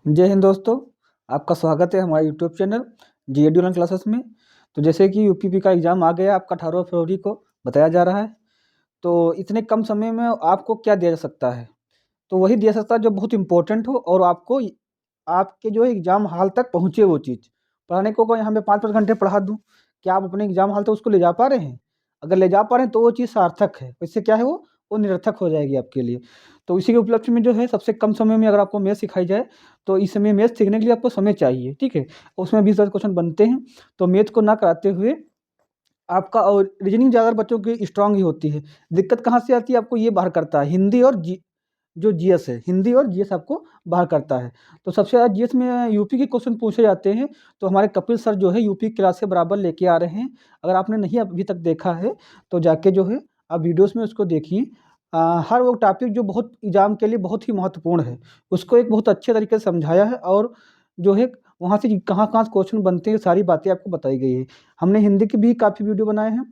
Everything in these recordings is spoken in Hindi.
जय हिंद दोस्तों, आपका स्वागत है हमारे YouTube channel GAD online classes में। तो जैसे कि यूपीपी का एग्ज़ाम आ गया आपका 18 फरवरी को बताया जा रहा है। तो इतने कम समय में आपको क्या दिया जा सकता है? तो वही दिया जा सकता है जो बहुत इम्पोर्टेंट हो और आपको आपके जो एग्ज़ाम हॉल तक पहुँचे वो चीज़। पढ़ाने को यहाँ मैं 5-5 घंटे पढ़ा दूँ, क्या आप अपने एग्ज़ाम हॉल तक उसको ले जा पा रहे हैं? अगर ले जा पा रहे हैं तो वो चीज़ सार्थक है, इससे क्या है वो निरर्थक हो जाएगी आपके लिए। तो इसी के उपलक्ष्य में जो है सबसे कम समय में अगर आपको मैथ सिखाई जाए, तो इस समय मैथ सीखने के लिए आपको समय चाहिए, ठीक है? उसमें 20-10 क्वेश्चन बनते हैं, तो मैथ को ना कराते हुए आपका और रीजनिंग ज़्यादातर बच्चों की स्ट्रॉन्ग ही होती है। दिक्कत कहाँ से आती है आपको ये बाहर करता है, हिंदी और जो जीएस है, हिंदी और जीएस आपको बाहर करता है। तो सबसे ज़्यादा जीएस में यूपी के क्वेश्चन पूछे जाते हैं, तो हमारे कपिल सर जो है यूपी क्लास के बराबर लेके आ रहे हैं। अगर आपने नहीं अभी तक देखा है, तो जाके जो है आप वीडियोज़ में उसको देखिए। हर वो टॉपिक जो बहुत एग्ज़ाम के लिए बहुत ही महत्वपूर्ण है, उसको एक बहुत अच्छे तरीके से समझाया है और जो है वहाँ से कहाँ-कहाँ से क्वेश्चन बनते हैं, सारी बातें आपको बताई गई है। हमने हिंदी की भी काफ़ी वीडियो बनाए हैं,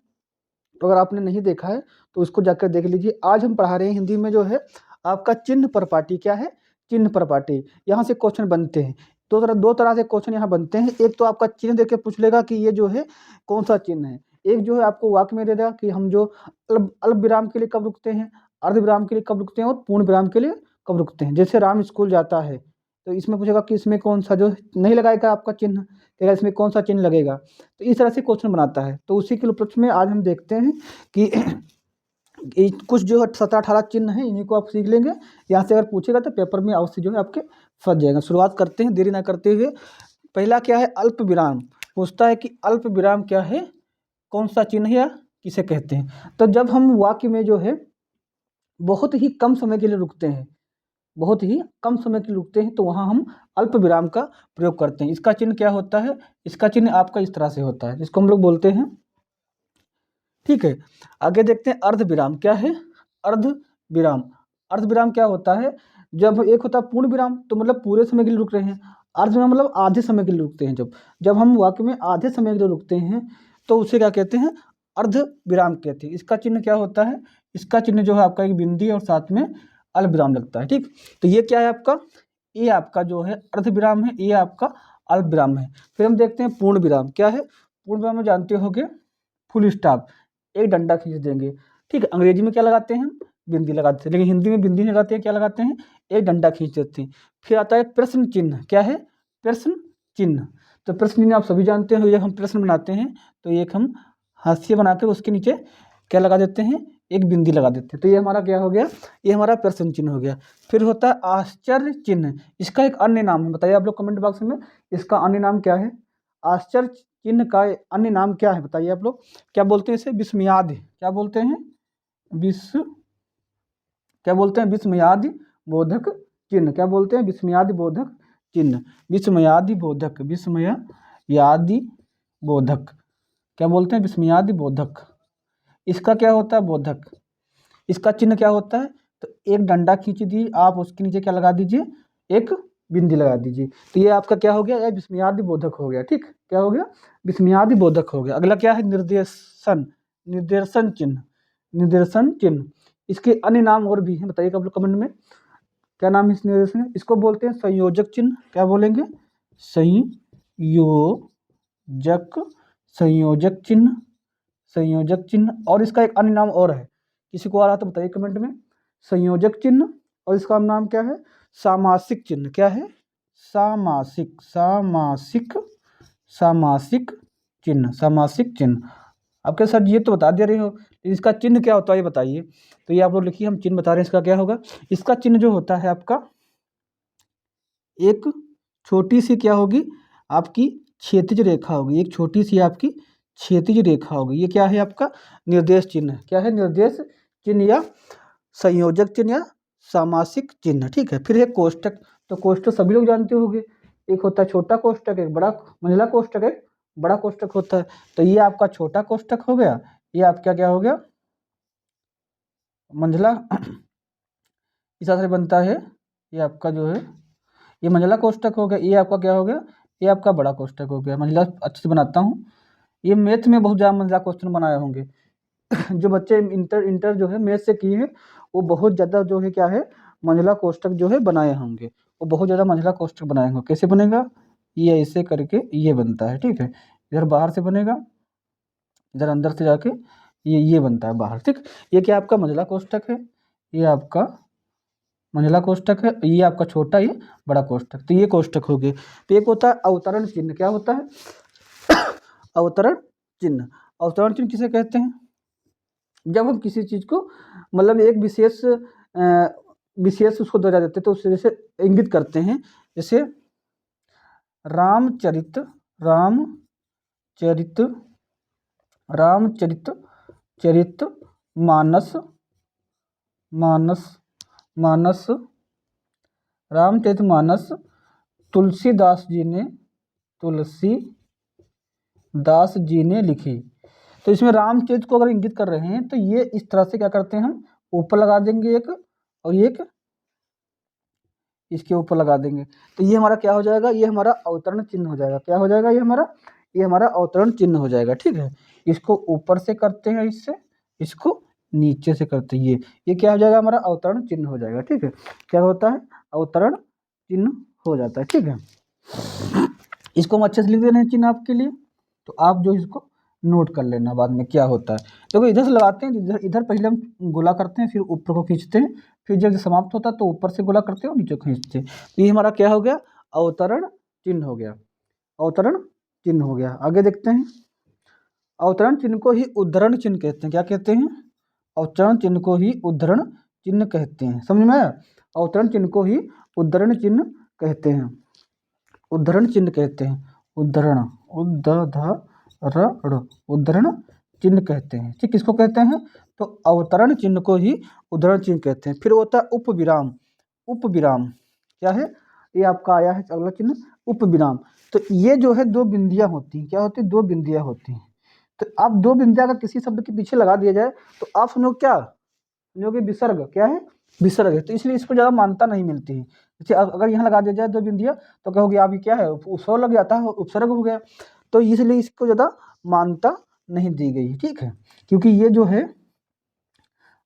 तो अगर आपने नहीं देखा है, तो उसको जाकर देख लीजिए। आज हम पढ़ा रहे हैं हिंदी में जो है आपका चिन्ह प्रपाटी क्या है? चिन्ह प्रपाटी। यहाँ से क्वेश्चन बनते हैं। दो तरह से क्वेश्चन यहाँ बनते हैं। एक तो आपका चिन्ह देके पूछ लेगा कि ये जो है कौन-सा चिन्ह है। एक जो है आपको वाक्य में दे देगा कि हम जो अल्प विराम के लिए कब रुकते हैं, अर्ध विराम के लिए कब रुकते हैं और पूर्ण विराम के लिए कब रुकते हैं। जैसे राम स्कूल जाता है, तो इसमें पूछेगा कि इसमें कौन-सा जो नहीं लगाएगा आपका चिन्ह, कहेगा इसमें कौन-सा चिन्ह लगेगा। तो इस तरह से क्वेश्चन बनाता है। तो उसी के उपलक्ष्य में आज हम देखते हैं कि ये कुछ जो है 17-18 चिन्ह हैं, इन्हीं को आप सीख लेंगे। यहाँ से अगर पूछेगा तो पेपर में अवश्य जो है आपके फँस जाएगा। शुरुआत करते हैं देरी ना करते हुए। पहला क्या है? अल्प विराम। पूछता है कि अल्प विराम क्या है? कौन-सा चिन्ह है या किसे कहते हैं? तो जब हम वाक्य में जो है बहुत ही कम समय के लिए रुकते हैं, बहुत ही कम समय के लिए रुकते हैं, तो वहाँ हम अल्प विराम का प्रयोग करते हैं। इसका चिन्ह क्या होता है? इसका चिन्ह आपका इस तरह से होता है, जिसको हम लोग बोलते हैं, ठीक है। आगे देखते हैं अर्ध विराम क्या है? अर्ध विराम। अर्ध विराम क्या होता है? जब एक होता है पूर्ण विराम, तो मतलब पूरे समय के लिए रुक रहे हैं। अर्ध विराम मतलब आधे समय के लिए रुकते हैं। जब हम वाक्य में आधे समय के लिए रुकते हैं, तो उसे क्या कहते हैं? अर्ध विराम कहते हैं। इसका चिन्ह क्या होता है? इसका चिन्ह जो है आपका एक बिंदी और साथ में अल्प विराम लगता है, ठीक। तो ये क्या है आपका? ये आपका जो है अर्ध विराम है, ये आपका अल्प विराम है। फिर हम देखते हैं पूर्ण विराम क्या है? पूर्ण विराम में जानते होंगे फुल स्टॉप, एक डंडा खींच देंगे, ठीक है। अंग्रेजी में क्या लगाते हैं? बिंदी लगाते हैं, लेकिन हिंदी में बिंदी नहीं लगाते हैं, क्या लगाते हैं? एक डंडा खींच देते हैं। फिर आता है प्रश्न चिन्ह। क्या है? प्रश्न चिन्ह। तो प्रश्न चिन्ह आप सभी जानते हैं, जब हम प्रश्न बनाते हैं तो एक हम हाशिया बनाकर उसके नीचे क्या लगा देते हैं? एक बिंदी लगा देते हैं। तो ये हमारा क्या हो गया? ये हमारा प्रश्न चिन्ह हो गया। फिर होता है आश्चर्य चिन्ह। इसका एक अन्य नाम है, बताइए आप लोग कमेंट बॉक्स में, इसका अन्य नाम क्या है? आश्चर्य चिन्ह का अन्य नाम क्या है, बताइए आप लोग। क्या बोलते हैं इसे? विस्मयादि। क्या बोलते हैं? क्या बोलते हैं? विस्मयादि बोधक चिन्ह। क्या बोलते हैं? विस्मयादि बोधक चिन्ह। विस्मयादि बोधक, विस्मयादि बोधक। क्या बोलते हैं? विस्मयादि बोधक। इसका क्या होता है? बोधक। इसका चिन्ह क्या होता है? तो एक डंडा खींच दीजिए, आप उसके नीचे क्या लगा दीजिए? एक बिंदी लगा दीजिए। तो ये आपका क्या हो गया? यह विस्मयादि बोधक हो गया, ठीक। क्या हो गया? विस्मयादि बोधक हो गया। अगला क्या है? निर्देशन। निर्देशन चिन्ह। निर्देशन चिन्ह। इसके अन्य नाम और भी हैं, बताइएगा आप लोग कमेंट में, क्या नाम है इस निर्देशन है? इसको बोलते हैं संयोजक चिन्ह। क्या बोलेंगे? संयोजक। संयोजक चिन्ह। संयोजक चिन्ह। और इसका एक अन्य नाम और है, किसी को आ रहा तो बताइए कमेंट में। संयोजक चिन्ह और इसका नाम क्या है? सामासिक चिन्ह। क्या है? सामासिक। सामासिक। सामासिक चिन्ह। सामासिक चिन्ह। आपके सर ये तो बता दे रहे हो, इसका चिन्ह क्या होता है ये बताइए। तो ये आप लोग लिखिए, हम चिन्ह बता रहे हैं इसका क्या होगा। इसका चिन्ह जो होता है आपका, एक छोटी सी क्या होगी? आपकी क्षैतिज रेखा होगी। एक छोटी सी आपकी क्षैतिज रेखा होगी। ये क्या है आपका? निर्देश चिन्ह। क्या है? निर्देश चिन्ह या संयोजक चिन्ह या सामासिक चिन्ह, ठीक है। फिर है कोष्टक। तो कोष्टक सभी लोग जानते होंगे, एक होता है छोटा कोष्टक, एक बड़ा मंझला कोष्टक, एक बड़ा कोष्टक होता है। तो ये आपका छोटा कोष्टक हो गया, ये आपका क्या हो गया? मंझला। इस तरह से बनता है, ये आपका जो है ये मंझला कोष्टक हो गया, ये आपका क्या हो गया? ये आपका बड़ा कोष्टक हो गया। मंझला अच्छे से बनाता हूँ, ये मैथ में बहुत ज़्यादा मंझला क्वेश्चन बनाए होंगे। जो बच्चे इंटर जो है मैथ से किए हैं, वो बहुत ज़्यादा जो है क्या है, मंझला कोष्ठक जो है बनाए होंगे, वो बहुत ज़्यादा मंझला कोष्ठक बनाए होंगे। कैसे बनेगा, ये ऐसे करके ये बनता है, ठीक है। इधर बाहर से बनेगा, इधर अंदर से जाके ये बनता है बाहर, ठीक। ये क्या आपका मंझला कोष्ठक है, ये आपका मंझला कोष्ठक है, ये आपका छोटा, ये बड़ा कोष्ठक, तो ये कोष्ठक हो गए। तो एक होता है अवतरण चिन्ह। क्या होता है अवतरण चिन्ह। अवतरण चिन्ह किसे कहते हैं, जब हम किसी चीज को मतलब एक विशेष उसको दर्जा देते हैं तो उससे जैसे इंगित करते हैं, जैसे रामचरित रामचरित रामचरित चरित मानस मानस मानस रामचरित मानस तुलसीदास जी ने लिखी। तो इसमें रामचरित को अगर इंगित कर रहे हैं तो ये इस तरह से क्या करते हैं, हम ऊपर लगा देंगे एक, और एक इसके ऊपर लगा देंगे, तो ये हमारा क्या हो जाएगा, ये हमारा अवतरण चिन्ह हो जाएगा। क्या हो जाएगा, ये हमारा अवतरण चिन्ह हो जाएगा, ठीक है। इसको ऊपर से करते हैं, इससे इसको नीचे से करते हैं, ये क्या हो जाएगा, हमारा अवतरण चिन्ह हो जाएगा, ठीक है। क्या होता है, अवतरण चिन्ह हो जाता है, ठीक है। इसको हम अच्छे से लिख दे रहे हैं चिन्ह आपके लिए, तो आप जो इसको नोट कर लेना बाद में क्या होता है। देखो इधर से लगाते हैं, इधर पहले हम गोला करते हैं, फिर ऊपर को खींचते हैं, फिर जब समाप्त होता है तो ऊपर से गोला करते हैं और नीचे खींचते हैं। तो ये हमारा क्या हो गया, अवतरण चिन्ह हो गया, अवतरण चिन्ह हो गया। आगे देखते हैं, अवतरण चिन्ह को ही उद्धरण चिन्ह कहते हैं। क्या कहते हैं, अवतरण चिन्ह को ही उद्धरण चिन्ह कहते हैं। समझ में आया, अवतरण चिन्ह को ही उद्धरण चिन्ह कहते हैं, उद्धरण चिन्ह कहते हैं, उद्धरण उद्धरण चिन्ह कहते हैं, ठीक। किसको कहते हैं, तो अवतरण चिन्ह को ही उद्धरण चिन्ह कहते हैं। फिर होता है उपविराम। उपविराम क्या है, ये आपका आया है अगला चिन्ह, उपविराम। तो ये जो है दो बिंदियां होती हैं, क्या होती है, दो बिंदियां होती हैं। तो अब दो बिंदियां अगर किसी शब्द के पीछे लगा दिया जाए तो आप समझो क्या, समझोगे विसर्ग, क्या है, विसर्ग है। तो इसलिए इसको ज़्यादा मान्यता नहीं मिलती है। जैसे अगर यहाँ लगा दिया जाए दो बिंदियां तो कहोगे आप ये क्या है, उपसर्ग लग जाता है, उपसर्ग हो गया। तो इसलिए इसको ज़्यादा मान्यता नहीं दी गई, ठीक है। क्योंकि ये जो है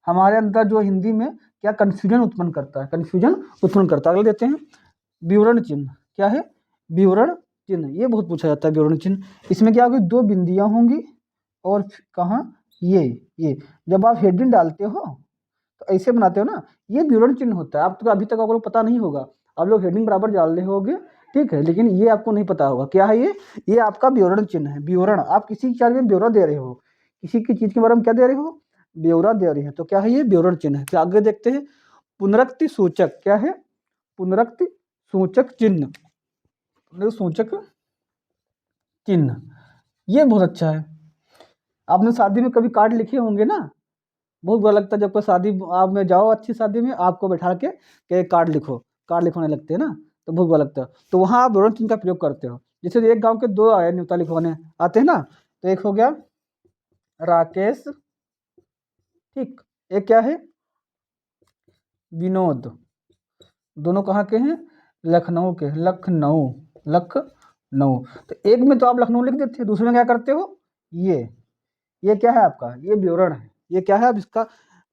हमारे अंदर जो हिंदी में क्या कन्फ्यूजन उत्पन्न करता है, कन्फ्यूजन उत्पन्न करता है। अगले देते हैं विवरण चिन्ह। क्या है, विवरण चिन्ह, ये बहुत पूछा जाता है विवरण चिन्ह। इसमें क्या होगी, दो बिंदियां होंगी और कहाँ, ये जब आप हेडिंग डालते हो तो ऐसे बनाते हो ना, ये विवरण चिन्ह होता है। आप तो अभी तक आपको पता नहीं होगा, आप लोग हेडिंग बराबर डाल रहे होगे, ठीक है, लेकिन ये आपको नहीं पता होगा क्या है ये आपका विवरण चिन्ह है। विवरण, आप किसी चीज में ब्यौरा दे रहे हो, किसी की चीज के बारे में क्या दे रहे हो, ब्यौरा दे रहे हैं, तो क्या है ये विवरण चिन्ह है। फिर आगे देखते हैं पुनरुक्ति सूचक। क्या है, पुनरुक्ति सूचक चिन्ह, सूचक चिन्ह, ये बहुत अच्छा है। आपने शादी में कभी कार्ड लिखे होंगे ना, बहुत बुरा लगता है जब कोई शादी आप में जाओ, अच्छी शादी में आपको बैठा के कार्ड लिखो, कार्ड लिखवाने लगते हैं ना, तो बहुत बुरा लगता है। तो वहाँ आप विवरण चिन्ह का प्रयोग करते हो। जैसे एक गांव के दो आए न्योता लिखवाने आते हैं ना, तो एक हो गया राकेश, ठीक, एक क्या है विनोद, दोनों कहाँ के हैं, लखनऊ के, लखनऊ। तो एक में तो आप लखनऊ लिख देते हैं, दूसरे में क्या करते हो, ये क्या है आपका, ये विवरण है। ये क्या है, आप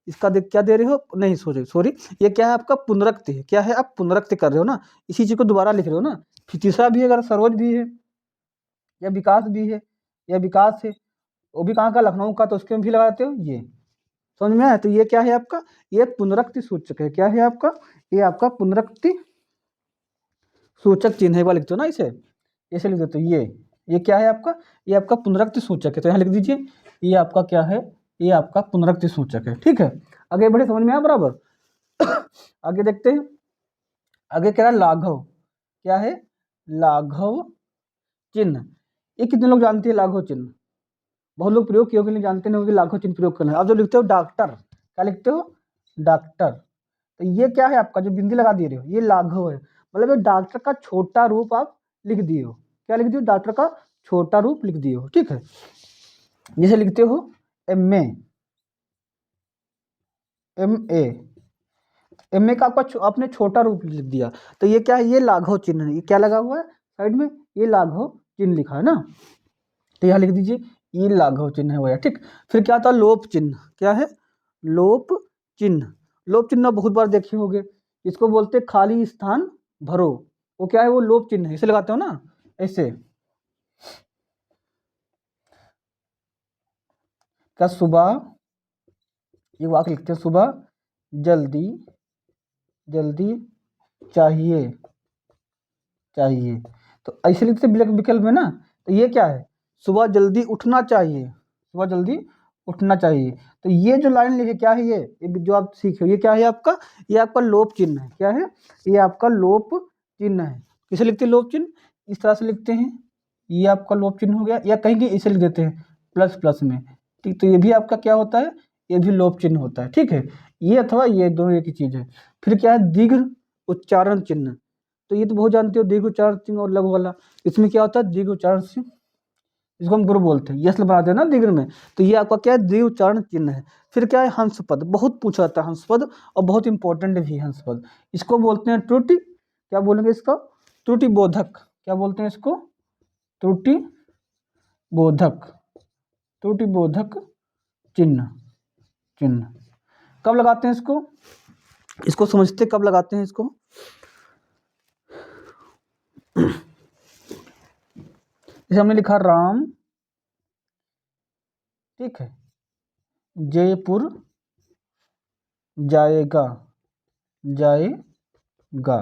इसका क्या दे रहे हो, नहीं सॉरी, ये क्या है आपका पुनरुक्ति है। क्या है, आप पुनरुक्ति कर रहे हो ना, इसी चीज को दोबारा लिख रहे हो ना। फिर तीसरा भी है, अगर सरोज भी है या विकास भी है, या विकास है, वो भी कहाँ का, लखनऊ का, तो उसके में भी लगाते हो ये। समझ में आया, तो ये क्या है आपका, ये पुनरुक्ति सूचक है। क्या है आपका, ये आपका पुनरुक्ति सूचक चिन्ह है, लिखते हो ना इसे, ऐसे लिख देते हो। ये क्या है आपका, ये आपका पुनरुक्ति सूचक है, तो यहाँ लिख दीजिए ये आपका क्या है, ये आपका पुनरुक्ति सूचक है, ठीक है। आगे बढ़े, समझ में आया बराबर। आगे देखते हैं, आगे क्या है लाघव। क्या है, लाघव चिन्ह। ये कितने लोग जानते हैं लाघव चिन्ह, बहुत लोग प्रयोग किए नहीं जानते नहीं, लाघव चिन्ह प्रयोग करना है। आप जो लिखते हो डॉक्टर, क्या लिखते हो, डॉक्टर, तो ये क्या है आपका जो बिंदी लगा दे रहे हो, ये लाघव है, मतलब ये डॉक्टर का छोटा रूप आप लिख दिए हो। क्या लिख दिए, डॉक्टर का छोटा रूप लिख दिए हो, ठीक है। जैसे लिखते हो MA, MA का आपका आपने छोटा रूप लिख दिया, तो ये क्या है, ये लाघव चिन्ह है। ये क्या लगा हुआ है साइड में, ये लाघव चिन्ह लिखा है ना, तो यहाँ लिख दीजिए ये लाघव चिन्ह है, ठीक। फिर क्या था, लोप चिन्ह। क्या है, लोप चिन्ह। लोप चिन्ह बहुत बार देखे होंगे, इसको बोलते खाली स्थान भरो, वो क्या है, वो लोप चिन्ह है, इसे लगाते हो ना ऐसे। क्या सुबह, ये वाक्य लिखते हैं, सुबह जल्दी जल्दी चाहिए चाहिए, तो ऐसे लिखते विकल्प में ना। तो ये क्या है, सुबह जल्दी उठना चाहिए, सुबह जल्दी उठना चाहिए। तो ये जो लाइन लिखे क्या है, ये जो आप सीखे हो, ये क्या है आपका, ये आपका लोप चिन्ह है। क्या है, ये आपका लोप चिन्ह है। किसे लिखते हैं लोप चिन्ह, इस तरह से लिखते हैं, ये आपका लोप चिन्ह हो गया, या कहीं कहीं इसे लिख देते हैं प्लस प्लस में। ठीक, तो ये भी आपका क्या होता है, ये भी लोप चिन्ह होता है। ठीक है, ये अथवा ये दोनों एक ही चीज है। फिर क्या है, दीर्घ उच्चारण चिन्ह, तो ये तो बहुत जानते हो, दीर्घ उच्चारण चिन्ह और लघु वाला। इसमें क्या होता है, दीर्घ उच्चारण चिन्ह, इसको हम गुरु बोलते हैं, यश बनाते हैं ना दीर्घ में, तो ये आपका क्या है, दीर्घ उच्चारण चिन्ह है। फिर क्या है, हंस पद, बहुत पूछा जाता है हंस पद, और बहुत इंपॉर्टेंट भी है हंस पद। इसको बोलते हैं त्रुटि, क्या बोलेंगे इसका, त्रुटि बोधक, क्या बोलते हैं इसको, त्रुटि बोधक, त्रुटि बोधक चिन्ह, चिन्ह। कब लगाते हैं इसको, इसको समझते कब लगाते हैं इसको। जैसे हमने लिखा राम, ठीक है, जयपुर जाएगा, जाएगा,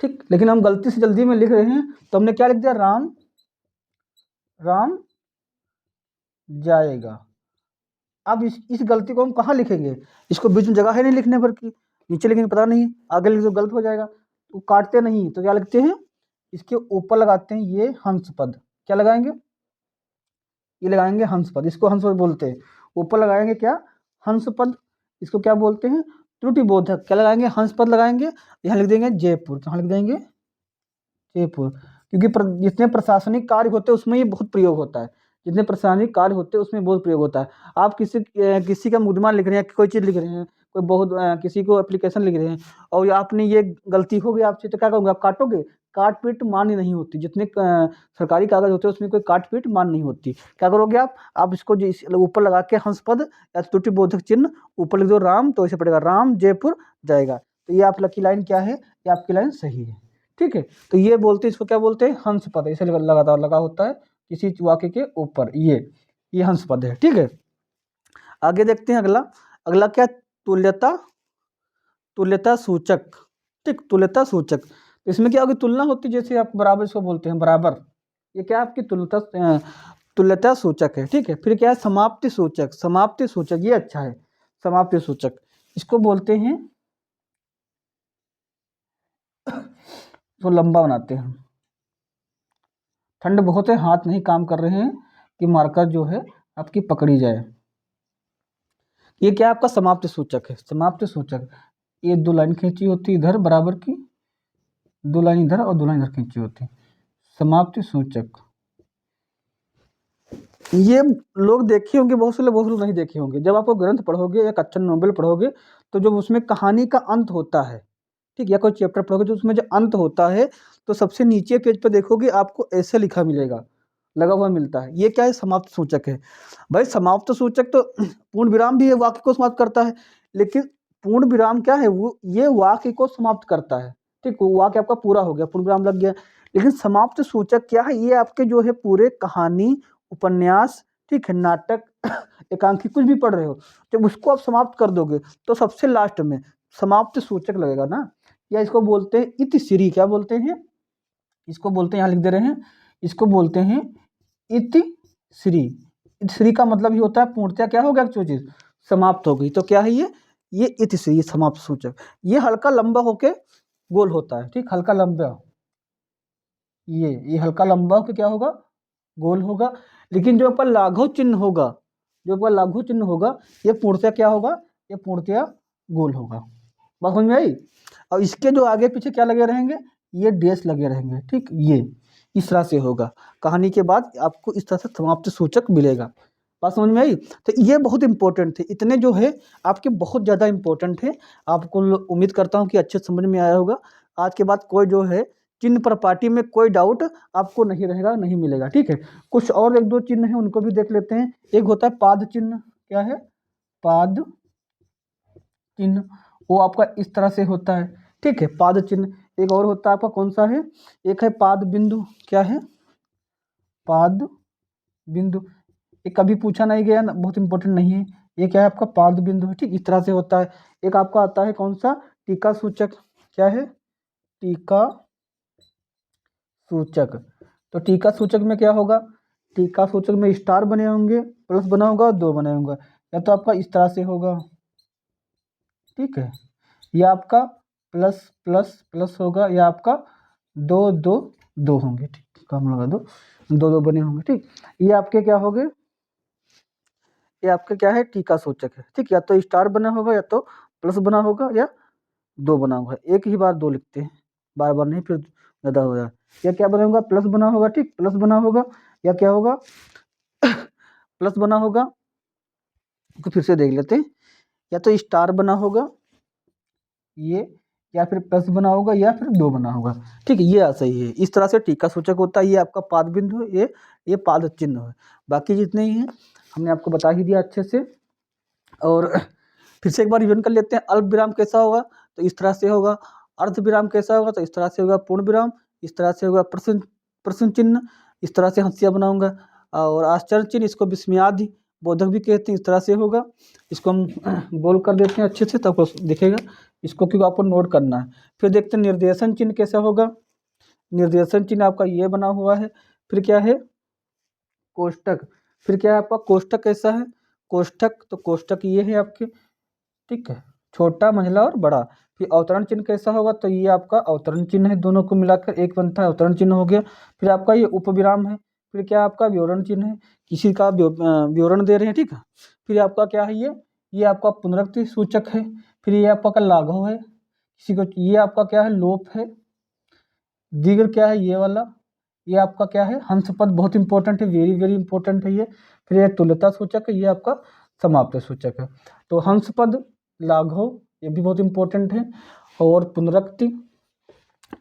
ठीक, लेकिन हम गलती से जल्दी में लिख रहे हैं, तो हमने क्या लिख दिया, राम, राम जाएगा। अब इस गलती को हम कहाँ लिखेंगे, इसको बीच में जगह है नहीं लिखने पर की, नीचे लिखेंगे पता नहीं, आगे लिखे तो गलत हो जाएगा, तो काटते नहीं, तो क्या लिखते हैं, इसके ऊपर लगाते हैं ये हंस पद, क्या लगाएंगे, ये लगाएंगे हंस पद, इसको हंस पद बोलते हैं। ऊपर लगाएंगे क्या, हंस पद, इसको क्या बोलते हैं, त्रुटि बोधक, क्या लगाएंगे, हंस पद लगाएंगे, यहाँ लिख देंगे जयपुर, कहाँ लिख देंगे, जयपुर, क्योंकि जितने प्रशासनिक कार्य होते हैं उसमें ये बहुत प्रयोग होता है, जितने प्रशासनिक कार्य होते हैं उसमें बहुत प्रयोग होता है। आप किसी का मुकदमा लिख रहे हैं, कोई चीज़ लिख रहे हैं, कोई बहुत किसी को एप्लीकेशन लिख रहे हैं, और आपने ये गलती हो गई आपसे, तो क्या करोगे, आप काटोगे, काट पीट मान्य नहीं होती, जितने सरकारी कागज होते हैं उसमें कोई काट पीट मान्य नहीं होती। क्या करोगे आप इसको ऊपर लगा के हंस पद या त्रुटि बोधक चिन्ह ऊपर लिख दो राम, तो ऐसे पड़ेगा राम जयपुर जाएगा। तो ये आपकी लाइन क्या है, ये आपकी लाइन सही है। ठीक है, तो ये बोलते हैं, इसको क्या बोलते हैं, हंस पद, इसे लगातार लगा होता है किसी वाक्य के ऊपर, ये हंस पद है। ठीक है, आगे देखते हैं अगला, अगला क्या, तुल्यता, तुल्यता सूचक, ठीक, तुल्यता सूचक, तो इसमें क्या होगी, तुलना होती है, जैसे आप बराबर इसको बोलते हैं बराबर, ये क्या आपकी तुल्यता सूचक है। ठीक है, फिर क्या है, समाप्ति सूचक, समाप्ति सूचक, ये अच्छा है, समाप्ति सूचक, इसको बोलते हैं, तो लंबा बनाते हैं, ठंड बहुत है, हाथ नहीं काम कर रहे हैं कि मार्कर जो है आपकी पकड़ी जाए। ये क्या आपका समाप्ति सूचक है, समाप्ति सूचक, ये दो लाइन खींची होती है इधर बराबर की, दो लाइन इधर और दो लाइन इधर खींची होती, समाप्ति सूचक। ये लोग देखे होंगे, बहुत से लोग नहीं देखे होंगे। जब आप ग्रंथ पढ़ोगे या कच्चा नॉवेल पढ़ोगे, तो जब उसमें कहानी का अंत होता है, ठीक, या कोई चैप्टर पढ़ोगे तो उसमें जो अंत होता है, तो सबसे नीचे पेज पर देखोगे आपको ऐसे लिखा मिलेगा, लगा हुआ मिलता है, ये क्या है, समाप्त सूचक है। भाई समाप्त सूचक तो पूर्ण विराम भी है, वाक्य को समाप्त करता है, लेकिन पूर्ण विराम क्या है, वो ये वाक्य को समाप्त करता है। ठीक, वो वाक्य आपका पूरा हो गया, पूर्ण विराम लग गया, लेकिन समाप्त सूचक क्या है, ये आपके जो है पूरे कहानी, उपन्यास, ठीक है, नाटक, एकांकी, कुछ भी पढ़ रहे हो, जब उसको आप समाप्त कर दोगे तो सबसे लास्ट में समाप्त सूचक लगेगा ना, या इसको बोलते हैं इतिश्री, क्या बोलते हैं, इसको बोलते हैं, यहाँ लिख दे रहे हैं, इसको बोलते हैं इतिश्री। इतिश्री का मतलब ही होता है पूर्णतया क्या हो गया, जो चीज समाप्त हो गई, तो क्या है ये इतिश्री, समाप्त सूचक। ये हल्का लंबा होके गोल होता है, ठीक, हल्का लंबा, ये हल्का लंबा होके क्या होगा, गोल होगा, लेकिन जो आपका लाघव चिन्ह होगा, जो आपका लाघव चिन्ह होगा, ये पूर्णतया क्या होगा, ये पूर्णतया गोल होगा। बात समझ में आई। और इसके जो आगे पीछे क्या लगे रहेंगे, ये डैश लगे रहेंगे, ठीक, ये इस तरह से होगा, कहानी के बाद आपको इस तरह से समाप्ति सूचक मिलेगा। बात समझ में आई। तो ये बहुत इंपॉर्टेंट थे, इतने जो है आपके बहुत ज़्यादा इंपॉर्टेंट है। आपको उम्मीद करता हूँ कि अच्छे समझ में आया होगा। आज के बाद कोई जो है चिन्ह पर पार्टी में कोई डाउट आपको नहीं रहेगा, नहीं मिलेगा। ठीक है, कुछ और एक दो चिन्ह है उनको भी देख लेते हैं। एक होता है पाद चिन्ह, क्या है, पाद चिन्ह, वो आपका इस तरह से होता है, ठीक है। पाद चिन्ह एक और होता है आपका, कौन सा है? एक है पाद बिंदु। क्या है? पाद बिंदु। ये कभी पूछा नहीं गया ना, बहुत इंपॉर्टेंट नहीं है। ये क्या है आपका? पाद बिंदु है। ठीक, इस तरह से होता है। एक आपका आता है कौन सा? टीका सूचक। क्या है? टीका सूचक। तो टीका सूचक में क्या होगा? टीका सूचक में स्टार बने होंगे, प्लस बना होगा और 2 बने होंगे। या तो आपका इस तरह से होगा, ठीक है, या आपका प्लस प्लस प्लस होगा, या आपका 2 2 2 होंगे। ठीक, कम लगा दो, 2 2 बने होंगे। ठीक, ये आपके क्या हो गए? ये आपका क्या है? टीका सूचक है। ठीक, या तो स्टार बना होगा, या तो प्लस बना होगा, या 2 बना होगा। एक ही बार 2 लिखते हैं, बार बार नहीं, फिर ज़्यादा हो जाए। या क्या बना होगा? प्लस बना होगा। ठीक, प्लस बना होगा, या क्या होगा? प्लस बना होगा। तो फिर से देख लेते हैं, या तो स्टार बना होगा ये, या फिर प्लस बना होगा, या फिर 2 बना होगा। ठीक है, ये सही है। इस तरह से टीका सूचक होता है। ये आपका पाद बिंदु है, ये पाद चिन्ह है। बाकी जितने ही हैं हमने आपको बता ही दिया अच्छे से। और फिर से एक बार रिवीजन कर लेते हैं। अल्प विराम कैसा होगा? तो इस तरह से होगा। अर्ध विराम कैसा होगा? तो इस तरह से होगा। पूर्ण विराम इस तरह से होगा। प्रश्न प्रश्न चिन्ह इस तरह से हंसिया बनाऊंगा। और आश्चर्य चिन्ह, इसको विस्मयादि बोधक भी कहते हैं, इस तरह से होगा। इसको हम गोल कर देते हैं अच्छे से, तब दिखेगा। इसको क्योंकि आपको नोट करना है। फिर देखते हैं निर्देशन चिन्ह कैसा होगा। निर्देशन चिन्ह आपका ये बना हुआ है। फिर क्या है? कोष्टक। फिर क्या है आपका? कोष्टक कैसा है? कोष्टक, तो कोष्टक ये है आपके, ठीक है, छोटा, मंझला और बड़ा। फिर अवतरण चिन्ह कैसा होगा? तो ये आपका अवतरण चिन्ह है, दोनों को मिलाकर एक बनता है, अवतरण चिन्ह हो गया। फिर आपका ये उपविराम है। फिर क्या आपका? विवरण चिन्ह है, किसी का विवरण दे रहे हैं, ठीक है। फिर आपका क्या है? ये आपका पुनरुक्ति सूचक है। फिर ये आपका लाघव है, किसी को, ये आपका क्या है? लोप है। दीर्घ क्या है? ये वाला। ये आपका क्या है? हंस पद, बहुत इंपॉर्टेंट है, वेरी वेरी इंपॉर्टेंट है ये। फिर ये तुल्यता सूचक है, ये आपका समाप्त सूचक है। तो हंस पद, लाघव, ये भी बहुत इंपॉर्टेंट है। और पुनरुक्ति,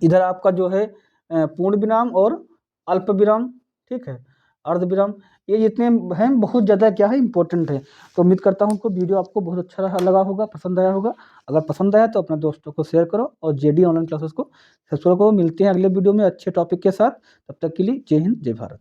इधर आपका जो है पूर्ण विराम और अल्प विराम, ठीक है, अर्ध विराम, ये जितने हैं बहुत ज़्यादा क्या है? इंपॉर्टेंट है। तो उम्मीद करता हूँ कि वीडियो आपको बहुत अच्छा लगा होगा, पसंद आया होगा। अगर पसंद आया तो अपने दोस्तों को शेयर करो और जेडी ऑनलाइन क्लासेस को सब्सक्राइब करो। मिलते हैं अगले वीडियो में अच्छे टॉपिक के साथ। तब तक के लिए जय हिंद, जय भारत।